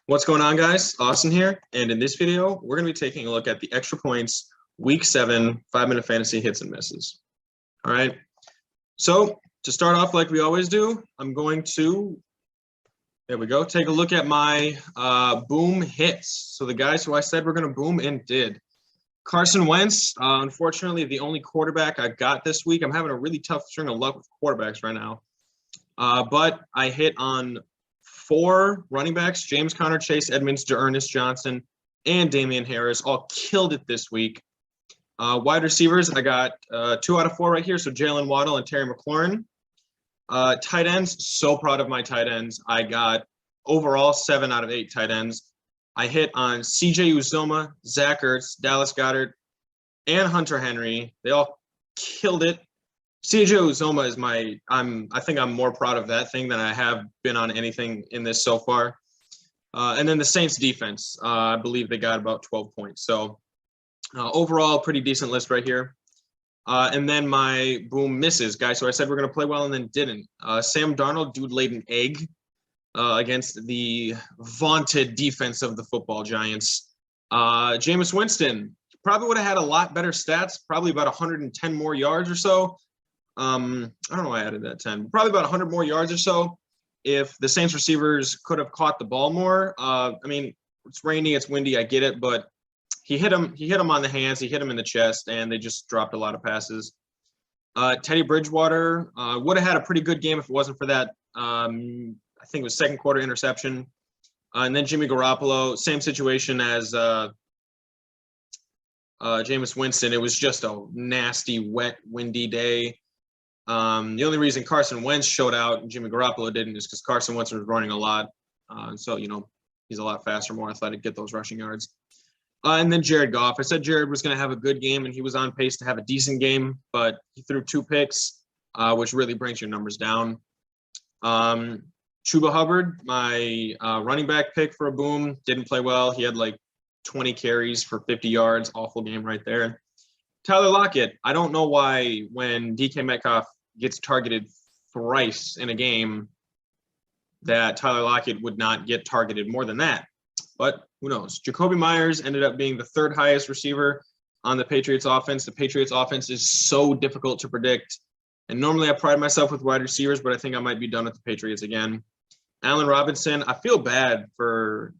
What's going on, guys? Austin here, and in this video, we're going to be taking a look at the extra points week 7 5-minute fantasy hits and misses. All right. So to start off, like we always do, I'm going to, there we go, take a look at my boom hits. So the guys who I said were going to boom and did. Carson Wentz, unfortunately, the only quarterback I got this week. I'm having a really tough string of luck with quarterbacks right now. But I hit on 4 running backs: James Conner, Chase Edmonds, D'Ernest Johnson, and Damian Harris. All killed it this week. Wide receivers, I got 2 out of 4 right here. So Jalen Waddle and Terry McLaurin. Tight ends, so proud of my tight ends. I got overall 7 out of 8 tight ends. I hit on CJ Uzomah, Zach Ertz, Dallas Goedert, and Hunter Henry. They all killed it. CJ Uzomah is I think I'm more proud of that thing than I have been on anything in this so far. And then the Saints defense, I believe they got about 12 points. So overall, pretty decent list right here. And then my boom misses, guys. So I said we're going to play well and then didn't. Sam Darnold, dude, laid an egg against the vaunted defense of the football Giants. Jameis Winston probably would have had a lot better stats, probably about 110 more yards or so. I don't know why I added that 10. Probably about 100 more yards or so if the Saints receivers could have caught the ball more. I mean, it's rainy, it's windy, I get it, but he hit him on the hands, he hit him in the chest, and they just dropped a lot of passes. Teddy Bridgewater would have had a pretty good game if it wasn't for that, I think it was second quarter interception. And then Jimmy Garoppolo, same situation as Jameis Winston. It was just a nasty, wet, windy day. The only reason Carson Wentz showed out and Jimmy Garoppolo didn't is because Carson Wentz was running a lot. So, he's a lot faster, more athletic, get those rushing yards. And then Jared Goff. I said Jared was going to have a good game, and he was on pace to have a decent game, but he threw 2 picks, which really brings your numbers down. Chuba Hubbard, my running back pick for a boom, didn't play well. He had like 20 carries for 50 yards. Awful game right there. Tyler Lockett, I don't know why when DK Metcalf gets targeted thrice in a game that Tyler Lockett would not get targeted more than that. But who knows? Jacoby Myers ended up being the 3rd highest receiver on the Patriots offense. The Patriots offense is so difficult to predict. And normally I pride myself with wide receivers, but I think I might be done with the Patriots again. Allen Robinson, I feel bad for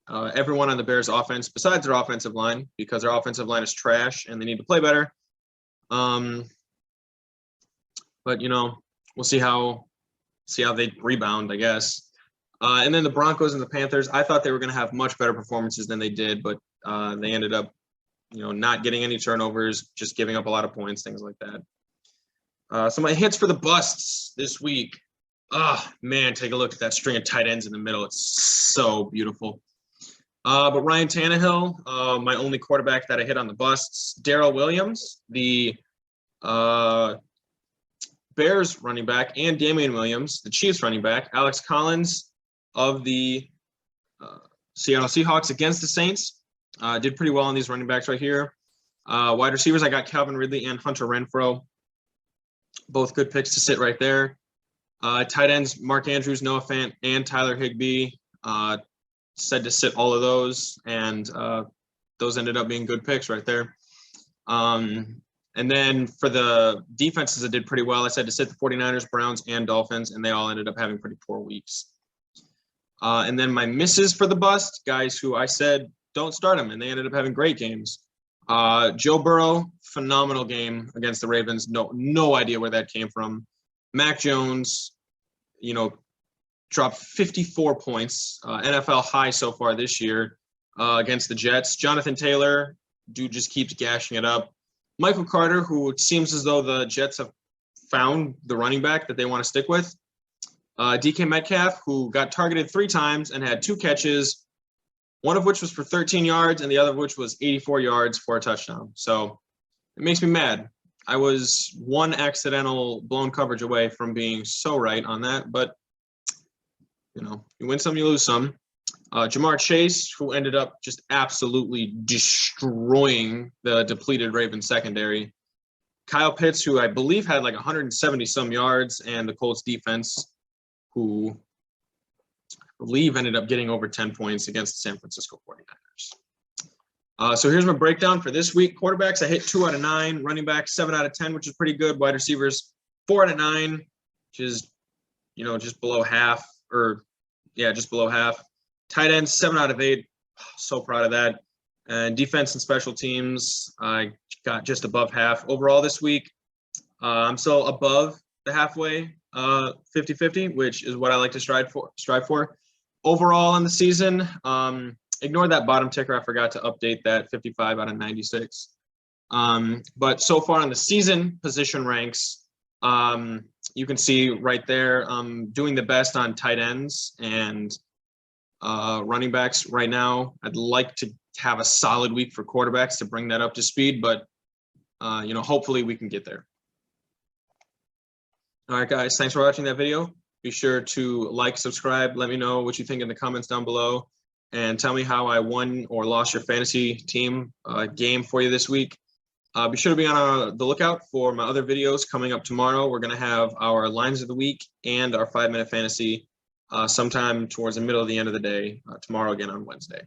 everyone on the Bears offense besides their offensive line, because their offensive line is trash and they need to play better. But we'll see how they rebound, I guess. And then the Broncos and the Panthers, I thought they were going to have much better performances than they did, but they ended up, not getting any turnovers, just giving up a lot of points, things like that. So my hits for the busts this week. Man, take a look at that string of tight ends in the middle. It's so beautiful. But Ryan Tannehill, my only quarterback that I hit on the busts. Darrell Williams, the Bears running back, and Damian Williams, the Chiefs running back. Alex Collins of the Seattle Seahawks against the Saints. Did pretty well on these running backs right here. Wide receivers, I got Calvin Ridley and Hunter Renfrow. Both good picks to sit right there. Tight ends, Mark Andrews, Noah Fant, and Tyler Higbee. Said to sit all of those, and those ended up being good picks right there. And then for the defenses that did pretty well, I said to sit the 49ers, Browns, and Dolphins, and they all ended up having pretty poor weeks. And then my misses for the bust, guys who I said don't start them, and they ended up having great games. Joe Burrow, phenomenal game against the Ravens. No idea where that came from. Mac Jones, dropped 54 points, NFL high so far this year against the Jets. Jonathan Taylor, dude just keeps gashing it up. Michael Carter, who it seems as though the Jets have found the running back that they want to stick with. DK Metcalf, who got targeted 3 times and had 2 catches, one of which was for 13 yards and the other of which was 84 yards for a touchdown. So it makes me mad. I was 1 accidental blown coverage away from being so right on that, but you win some, you lose some. Jamar Chase, who ended up just absolutely destroying the depleted Ravens secondary. Kyle Pitts, who I believe had like 170 some yards, and the Colts defense, who believe ended up getting over 10 points against the San Francisco 49ers. So here's my breakdown for this week. Quarterbacks, I hit 2 out of 9. Running backs, 7 out of 10, which is pretty good. Wide receivers, 4 out of 9, which is, just below half, just below half. Tight ends, 7 out of 8. So proud of that. And defense and special teams, I got just above half. Overall this week, I'm still above the halfway 50-50, which is what I like to strive for. Overall in the season, ignore that bottom ticker. I forgot to update that, 55 out of 96. But so far in the season position ranks, you can see right there, doing the best on tight ends and running backs right now. I'd like to have a solid week for quarterbacks to bring that up to speed, but hopefully we can get there. All right, guys, thanks for watching that video. Be sure to like, subscribe, let me know what you think in the comments down below, and tell me how I won or lost your fantasy team game for you this week. Be sure to be on the lookout for my other videos coming up tomorrow. We're going to have our lines of the week and our 5-minute fantasy sometime towards the middle of the end of the day tomorrow, again on Wednesday.